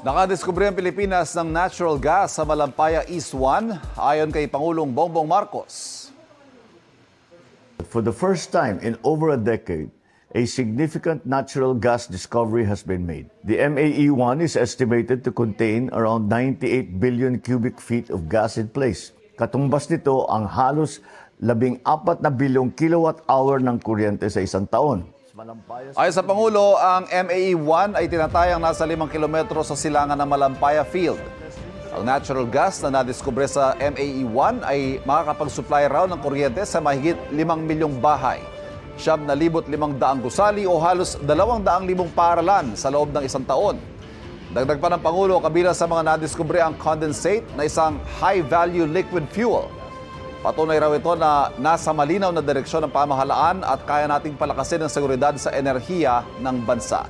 Nakadiskubre ang Pilipinas ng natural gas sa Malampaya East 1 ayon kay Pangulong Bongbong Marcos. For the first time in over a decade, a significant natural gas discovery has been made. The MAE-1 is estimated to contain around 98 billion cubic feet of gas in place. Katumbas nito ang halos 14 na bilyong kilowatt-hour ng kuryente sa isang taon. Ayon sa Pangulo, ang MAE-1 ay tinatayang nasa 5 kilometro sa silangan ng Malampaya Field. Ang natural gas na nadiskubre sa MAE-1 ay makakapag-supply raw ng kuryente sa mahigit 5 milyong bahay, 7,500 gusali o halos 200,000 paaralan sa loob ng isang taon. Dagdag pa ng Pangulo, kabilang sa mga nadiskubre ang condensate na isang high-value liquid fuel. Patunay raw ito na nasa malinaw na direksyon ng pamahalaan at kaya nating palakasin ang seguridad sa enerhiya ng bansa.